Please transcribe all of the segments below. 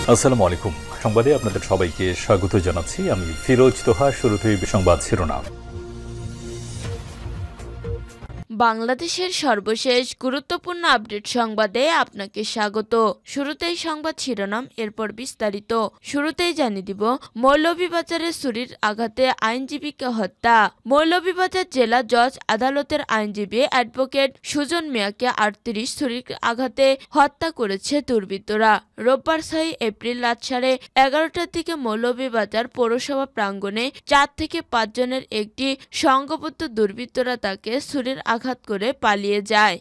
আসসালামু আলাইকুম। সংবাদে আপনাদের সবাইকে স্বাগত জানাচ্ছি। আমি ফিরোজ তোহা। শুরুতেই সংবাদ শিরোনাম। বাংলাদেশের সর্বশেষ গুরুত্বপূর্ণ আপডেট সংবাদে আপনাকে স্বাগত। শুরুতেই সংবাদ শিরোনাম, এরপর বিস্তারিত। শুরুতেই জানিয়ে দিব, মৌলভীবাজারে ছুরির আঘাতে আইনজীবীকে হত্যা। মৌলভীবাজার জেলা জজ আদালতের আইনজীবী অ্যাডভোকেট সুজন মিয়াকে ৩৮ ছুরির আঘাতে হত্যা করেছে দুর্বৃত্তরা। রোববার ৬ এপ্রিল রাত 11:30টার দিকে মৌলভীবাজার পৌরসভা প্রাঙ্গণে ৪ থেকে ৫ জনের একটি সংঘবদ্ধ দুর্বৃত্তরা তাকে ছুরির আঘাত করে পালিয়ে যায়।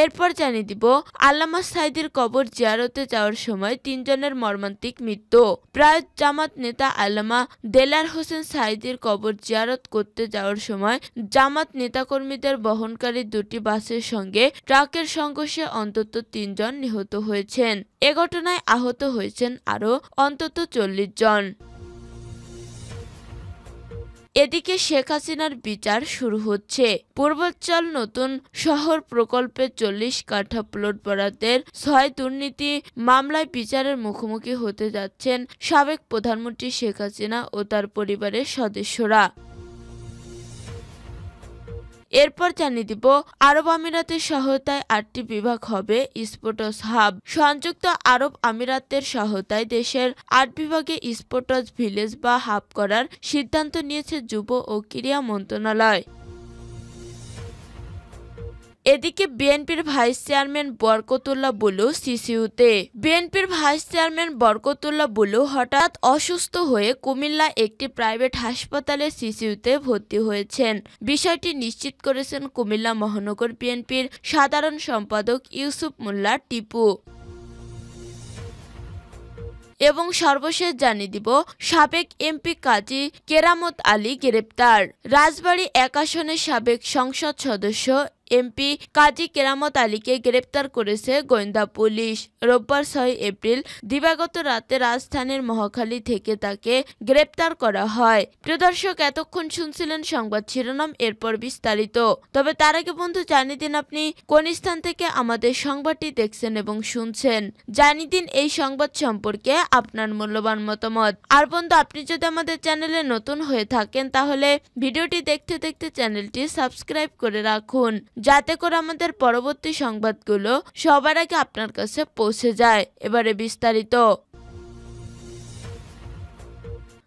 এরপর জানিয়ে দিব, আল্লামা সাঈদীর কবর জিয়ারতে যাওয়ার সময় ৩ জনের মর্মান্তিক মৃত্যু। প্রয়াত জামাত নেতা আল্লামা দেলার হোসেন সাঈদীর কবর জিয়ারত করতে যাওয়ার সময় জামাত নেতাকর্মীদের বহনকারী দুটি বাসের সঙ্গে ট্রাকের সংঘর্ষে অন্তত ৩ জন নিহত হয়েছেন। এ ঘটনায় আহত হয়েছেন আরও অন্তত ৪০ জন। এদিকে শেখ হাসিনার বিচার শুরু হচ্ছে। পূর্বাঞ্চল নতুন শহর প্রকল্পে ৪০ কাঠা প্লট বরাদ্দের ৬ দুর্নীতি মামলায় বিচারের মুখোমুখি হতে যাচ্ছেন সাবেক প্রধানমন্ত্রী শেখ হাসিনা ও তার পরিবারের সদস্যরা। এরপর জানিয়ে দিব, আরব আমিরাতের সহায়তায় ৮টি বিভাগ হবে স্পোর্টস হাব। সংযুক্ত আরব আমিরাতের সহায়তায় দেশের ৮ বিভাগে স্পোর্টস ভিলেজ বা হাব করার সিদ্ধান্ত নিয়েছে যুব ও ক্রীড়া মন্ত্রণালয়। এদিকে বিএনপির ভাইস চেয়ারম্যান বরকতুল্লাহ বুলু সিসিউতে। বিএনপির ভাইস চেয়ারম্যান বরকতুল্লাহ বুলু হঠাৎ অসুস্থ হয়ে কুমিল্লা একটি প্রাইভেট হাসপাতালে সিসিউতে ভর্তি হয়েছেন। বিষয়টি নিশ্চিত করেছেন কুমিল্লা মহানগর বিএনপির সাধারণ সম্পাদক ইউসুফ মোল্লা টিপু। এবং সর্বশেষ জানিয়ে দিব, সাবেক এমপি কাজী কেরামত আলী গ্রেপ্তার। রাজবাড়ী ১ আসনের সাবেক সংসদ সদস্য এমপি কাজী কেরামত আলীকে গ্রেপ্তার করেছে গোয়েন্দা পুলিশ। রোববার ৬ এপ্রিল দিবাগত রাতে রাজধানীর মহাখালী থেকে তাকে গ্রেপ্তার করা হয়। প্রিয় দর্শক, এতক্ষণ শুনছিলেন সংবাদ শিরোনাম, এরপর বিস্তারিত। তবে তার আগে বন্ধু, জানিয়ে দিন আপনি কোন স্থান থেকে আমাদের সংবাদটি দেখছেন এবং শুনছেন। জানিয়ে দিন এই সংবাদ সম্পর্কে আপনার মূল্যবান মতামত। আর বন্ধু, আপনি যদি আমাদের চ্যানেলে নতুন হয়ে থাকেন তাহলে ভিডিওটি দেখতে দেখতে চ্যানেলটি সাবস্ক্রাইব করে রাখুন, যাতে করে আমাদের পরবর্তী সংবাদগুলো সবার আগে আপনার কাছে পৌঁছে যায়। এবারে বিস্তারিত।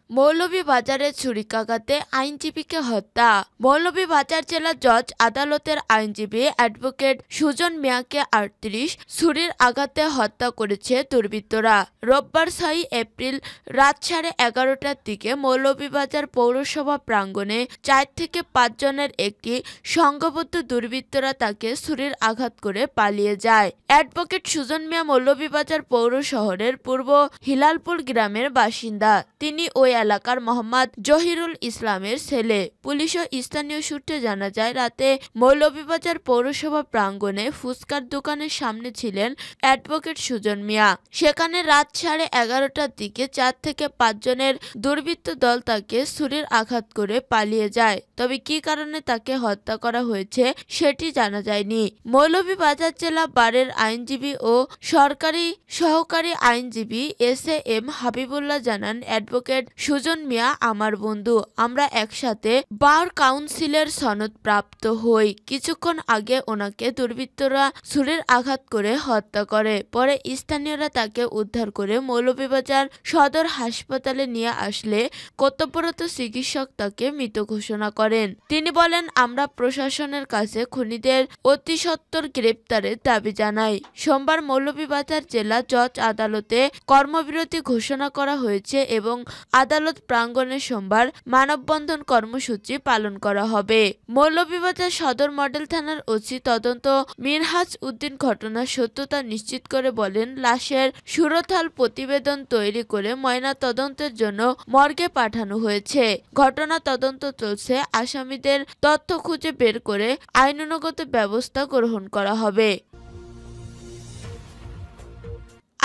মৌলভীবাজারে ছুরিকাঘাতে আইনজীবীকে হত্যা। মৌলভীবাজার জেলা জজ আদালতের আইনজীবী অ্যাডভোকেট সুজন মিয়াকে ৩৮ ছুরির আঘাতে হত্যা করেছে দুর্বৃত্তরা। রোববার ৬ এপ্রিল রাত 11:30টার দিকে মৌলভীবাজার পৌরসভা প্রাঙ্গণে ৪ থেকে ৫ জনের একটি সংঘবদ্ধ দুর্বৃত্তরা তাকে ছুরির আঘাত করে পালিয়ে যায়। অ্যাডভোকেট সুজন মিয়া মৌলভীবাজার পৌর শহরের পূর্ব হিলালপুর গ্রামের বাসিন্দা। তিনি ওই এলাকার মোহাম্মদ জহিরুল ইসলামের ছেলে। পুলিশ ও স্থানীয় সূত্রে জানা যায়, রাতে মৌলভীবাজার পৌরসভা প্রাঙ্গণে ফুচকার দোকানের সামনে ছিলেন অ্যাডভোকেট সুজন মিয়া। সেখানে রাত 11:30টার দিকে ৪ থেকে ৫ জনের দুর্বৃত্ত দল তাকে ছুরির আঘাত করে পালিয়ে যায়। তবে কী কারণে তাকে হত্যা করা হয়েছে সেটি জানা যায়নি। মৌলভীবাজার জেলা বারের আইনজীবী ও সরকারি সহকারী আইনজীবী এস.এম. হাবিবুল্লাহ জানান, অ্যাডভোকেট সুজন মিয়া আমার বন্ধু। আমরা একসাথে বার কাউন্সিলের সনদ প্রাপ্ত হই। কিছুক্ষণ আগে ওনাকে দুর্বৃত্তরা ছুরির আঘাত করে হত্যা করে। পরে স্থানীয়রা তাকে উদ্ধার করে মৌলভীবাজার সদর হাসপাতালে নিয়ে আসলে কর্তব্যরত চিকিৎসক তাকে মৃত ঘোষণা করেন। তিনি বলেন, আমরা প্রশাসনের কাছে খুনিদের অতি সত্বর গ্রেপ্তারের দাবি জানাই। সোমবার মৌলভীবাজার জেলা জজ আদালতে কর্মবিরতি ঘোষণা করা হয়েছে এবং আদালত প্রাঙ্গণে সোমবার মানববন্ধন কর্মসূচি পালন করা হবে। মৌলভীবাজার সদর মডেল থানার ওসি তদন্ত মিনহাজ উদ্দিন ঘটনার সত্যতা নিশ্চিত করে বলেন, লাশের সুরতহাল প্রতিবেদন তৈরি করে ময়না তদন্তের জন্য মর্গে পাঠানো হয়েছে। ঘটনা তদন্ত চলছে। আসামিদের তথ্য খুঁজে বের করে আইনানুগত ব্যবস্থা গ্রহণ করা হবে।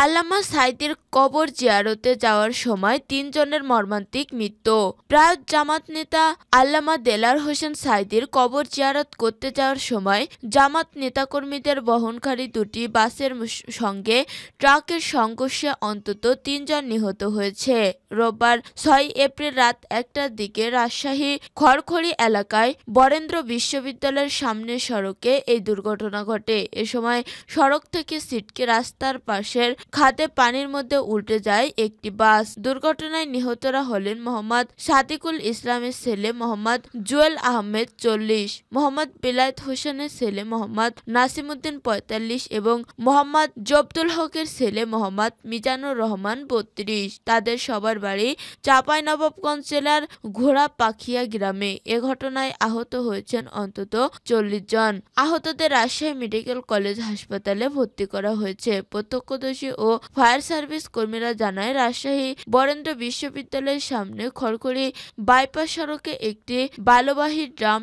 আল্লামা সাঈদীর কবর জিয়ারতে যাওয়ার সময় ৩ জনের মর্মান্তিক মৃত্যু। প্রয়াত জামাত নেতা আল্লামা দেলার হোসেন সাঈদীর কবর জিয়ারত করতে যাওয়ার সময় জামাত নেতাকর্মীদের বহনকারী দুটি বাসের সঙ্গে ট্রাকের সংঘর্ষে অন্তত ৩ জন নিহত হয়েছে। রোববার ৬ এপ্রিল রাত ১টার দিকে রাজশাহী খড়খড়ি এলাকায় বরেন্দ্র বিশ্ববিদ্যালয়ের সামনের সড়কে এই দুর্ঘটনা ঘটে। এ সময় সড়ক থেকে ছিটকে রাস্তার পাশের খাদে পানির মধ্যে উল্টে যায় একটি বাস। দুর্ঘটনায় নিহতরা হলেন মোহাম্মদ সাদিকুল ইসলামের ছেলে মোহাম্মদ জুয়েল আহমেদ ৪০, মোহাম্মদ বেলায়েত হোসেনের ছেলে মোহাম্মদ নাসিমউদ্দিন ৪৫ এবং মোহাম্মদ জব্দুল হকের ছেলে মোহাম্মদ মিজানুর রহমান ৩২। তাদের সবার বাড়ি চাঁপাইনবাবগঞ্জ জেলার ঘোড়াপাখিয়া গ্রামে। এ ঘটনায় আহত হয়েছেন অন্তত ৪০ জন। আহতদের রাজশাহী মেডিকেল কলেজ হাসপাতালে ভর্তি করা হয়েছে। প্রত্যক্ষদর্শী ও ফায়ার সার্ভিস কর্মীরা জানায়, রাজশাহী বরেন্দ্র বিশ্ববিদ্যালয়ের সামনে খড়খড়ি বাইপাস সড়কে একটি বালুবাহী ড্রাম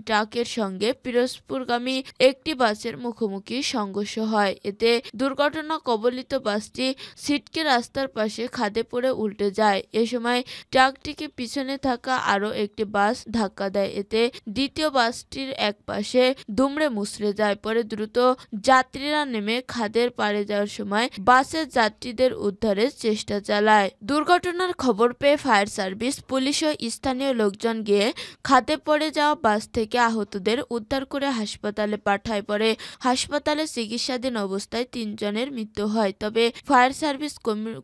ট্রাকের সঙ্গে পিরোজপুরগামী একটি বাসের মুখোমুখি সংঘর্ষ হয়। এতে দুর্ঘটনা কবলিত বাসটি ছিটকে রাস্তার পাশে খাদে পড়ে উল্টে যায়। এ সময় ট্রাকটিকে পিছনে থাকা আরও একটি বাস ধাক্কা দেয়। এতে দ্বিতীয় বাসটির এক পাশে দুমড়ে মুচড়ে যায়। পরে দ্রুত যাত্রীরা নেমে খাদের পাড়ে যাওয়ার সময় বাসের যাত্রীদের উদ্ধারের চেষ্টা চালায়। দুর্ঘটনার খবর পেয়ে ফায়ার সার্ভিস, পুলিশ ও স্থানীয় লোকজন গিয়ে খাদে পড়ে যাওয়া বাস থেকে আহতদের উদ্ধার করে হাসপাতালে পাঠায়। পরে হাসপাতালে চিকিৎসাধীন অবস্থায় ৩ জনের মৃত্যু হয়। তবে ফায়ার সার্ভিস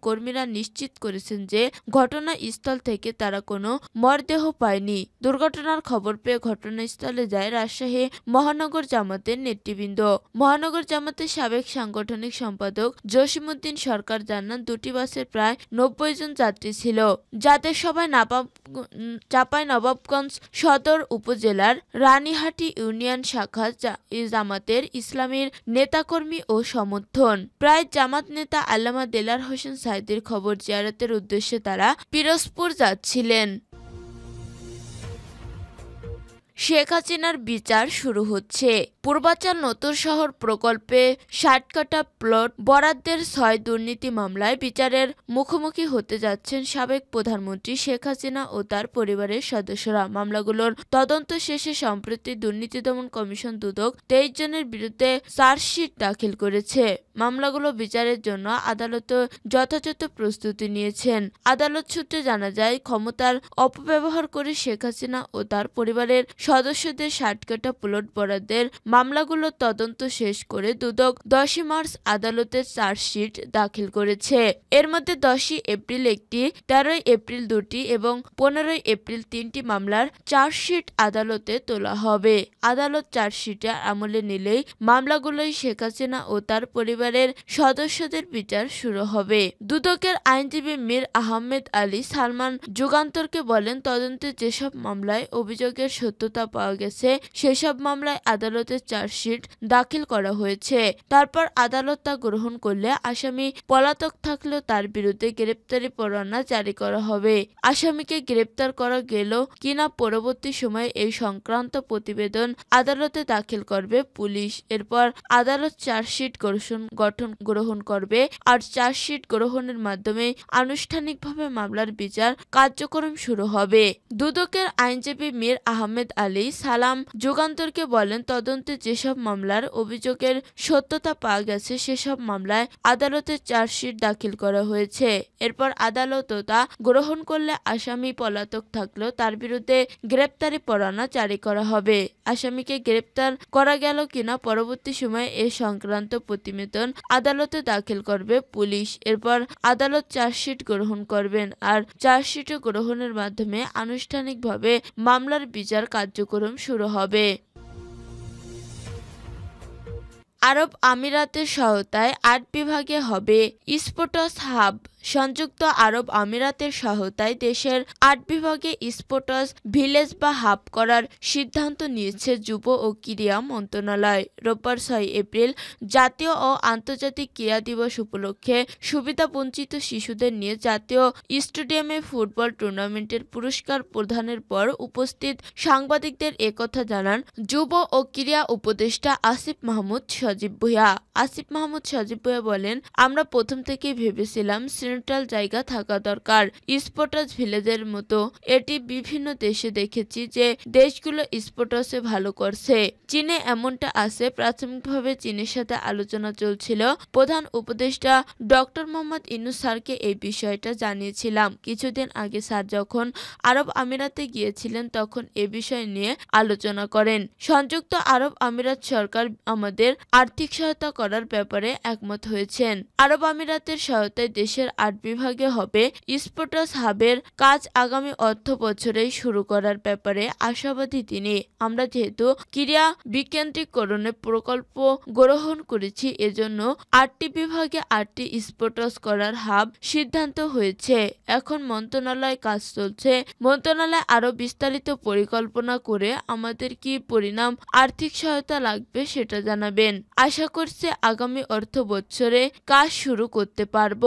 কর্মীরা নিশ্চিত করেছেন যে ঘটনাস্থল থেকে তারা কোনো মরদেহ পায়নি। দুর্ঘটনার খবর পেয়ে ঘটনাস্থলে যায় রাজশাহী মহানগর জামাতের নেতৃবৃন্দ। মহানগর জামাতের সাবেক সাংগঠনিক সম্পাদক জসিমউদ্দিন সরকার জানান, দুটি বাসের প্রায় ৯০ জন যাত্রী ছিল, যাদের সবাই চাঁপাইনবাবগঞ্জ সদর উপজেলার রানীহাটি ইউনিয়ন শাখা জামাতের ইসলামীর নেতাকর্মী ও সমর্থন। প্রায় জামাত নেতা আল্লামা দেলার হোসেন সাঈদীর কবর জিয়ারতের উদ্দেশ্যে তারা পিরোজপুর যাচ্ছিলেন। শেখ হাসিনার বিচার শুরু হচ্ছে। পূর্বাঞ্চল নতুন শহর প্রকল্পে ৬০ কাঠা প্লট বরাদ্দের ৬ দুর্নীতি মামলায় বিচারের মুখোমুখি হতে যাচ্ছেন সাবেক প্রধানমন্ত্রী শেখ হাসিনা ও তার পরিবারের সদস্যরা। মামলাগুলোর তদন্ত শেষে সম্প্রতি দুর্নীতি দমন কমিশন দুদক ২৩ জনের বিরুদ্ধে চার্জশিট দাখিল করেছে। মামলাগুলো বিচারের জন্য আদালত যথাযথ প্রস্তুতি নিয়েছেন। আদালত সূত্রে জানা যায়, ক্ষমতার অপব্যবহার করে শেখ হাসিনা ও তার পরিবারের সদস্যদের ৬০ কাঠা প্লট বরাদ্দের মামলাগুলোর তদন্ত শেষ করে দুদক ১০ মার্চ আদালতে চার্জশিট দাখিল করেছে। এর মধ্যে ১০ এপ্রিল একটি, ১৩ এপ্রিল দুটি এবং ১৫ এপ্রিল ৩টি মামলার চার্জশিট আদালতে তোলা হবে। আদালত চার্জশিটে আমলে নিলেই মামলাগুলোই শেখ হাসিনা ও তার পরিবারের সদস্যদের বিচার শুরু হবে। দুদকের আইনজীবী মীর আহমেদ আলী সালমান যুগান্তরকে বলেন, তদন্তে যেসব মামলায় অভিযোগের সত্যতা পাওয়া গেছে সেসব মামলায় আদালতে চার্জশিট দাখিল করা হয়েছে। তারপর আদালত তা গ্রহণ করলে আসামি পলাতক থাকলেও তার বিরুদ্ধে গ্রেপ্তারি পরোয়ানা জারি করা হবে। আসামিকে গ্রেপ্তার করা গেল কিনা পরবর্তী সময়ে এই সংক্রান্ত প্রতিবেদন আদালতে দাখিল করবে পুলিশ। এরপর আদালত চার্জশিট গ্রহণ করবে আর চার্জশিট গ্রহণের মাধ্যমে আনুষ্ঠানিকভাবে মামলার বিচার কার্যক্রম শুরু হবে। দুদকের আইনজীবী মীর আহমেদ আলী সালাম যুগান্তরকে বলেন, তদন্তে যেসব মামলার অভিযোগের সত্যতা পাওয়া গেছে সেসব মামলায় আদালতে চার্জশিট দাখিল করা হয়েছে। এরপর আদালত তা গ্রহণ করলে আসামি পলাতক থাকলেও তার বিরুদ্ধে গ্রেপ্তারি পরোয়ানা জারি করা হবে। আসামিকে গ্রেপ্তার করা গেল কিনা পরবর্তী সময়ে এ সংক্রান্ত প্রতিবেদন আদালতে দাখিল করবে পুলিশ। এরপর আদালত চার্জশিট গ্রহণ করবেন আর চার্জশিট গ্রহণের মাধ্যমে আনুষ্ঠানিকভাবে মামলার বিচার কার্যক্রম শুরু হবে। আরব আমিরাতের সহায়তায় ৮ বিভাগে হবে স্পোর্টস হাব। সংযুক্ত আরব আমিরাতের সহায়তায় দেশের ৮ বিভাগে স্পোর্টস ভিলেজ বা হাব করার সিদ্ধান্ত নিয়েছে যুব ও ক্রীড়া মন্ত্রণালয়। রোববার ৬ এপ্রিল জাতীয় ও আন্তর্জাতিক ক্রীড়া দিবস উপলক্ষে সুবিধাবঞ্চিত শিশুদের নিয়ে জাতীয় স্টেডিয়ামে ফুটবল টুর্নামেন্টের পুরস্কার প্রদানের পর উপস্থিত সাংবাদিকদের একথা জানান যুব ও ক্রীড়া উপদেষ্টা আসিফ মাহমুদ সজীব ভূঁইয়া। আসিফ মাহমুদ সজীব ভূঁইয়া বলেন, আমরা প্রথম থেকেই ভেবেছিলাম সেন্ট্রাল জায়গা থাকা দরকার স্পোর্টস ভিলেজের মতো। এটি বিভিন্ন দেশে দেখেছি যে দেশগুলো স্পোর্টসে ভালো করছে। চীনে এমনটা আছে। প্রাথমিকভাবে চীনের সাথে আলোচনা চলছিল। প্রধান উপদেষ্টা ডক্টর মোহাম্মদ ইউনূস স্যারকে এই বিষয়টা জানিয়েছিলাম। কিছুদিন আগে স্যার যখন আরব আমিরাতে গিয়েছিলেন তখন এ বিষয় নিয়ে আলোচনা করেন। সংযুক্ত আরব আমিরাত সরকার আমাদের আর্থিক সহায়তা করার ব্যাপারে একমত হয়েছেন। আরব আমিরাতের সহায়তায় দেশের ৮ বিভাগে হবে স্পোর্টস হাবের কাজ আগামী অর্থ বছরেই শুরু করার ব্যাপারে আশাবাদী তিনি। আমরা যেহেতু ক্রীড়া বিকেন্দ্রীকরণের প্রকল্প গ্রহণ করেছি, এজন্য ৮টি বিভাগে ৮টি স্পোর্টস করার হাব সিদ্ধান্ত হয়েছে। এখন মন্ত্রণালয়ে কাজ চলছে। মন্ত্রণালয় আরো বিস্তারিত পরিকল্পনা করে আমাদের কি পরিমাণ আর্থিক সহায়তা লাগবে সেটা জানাবেন। আশা করছি আগামী অর্থ বছরে কাজ শুরু করতে পারব।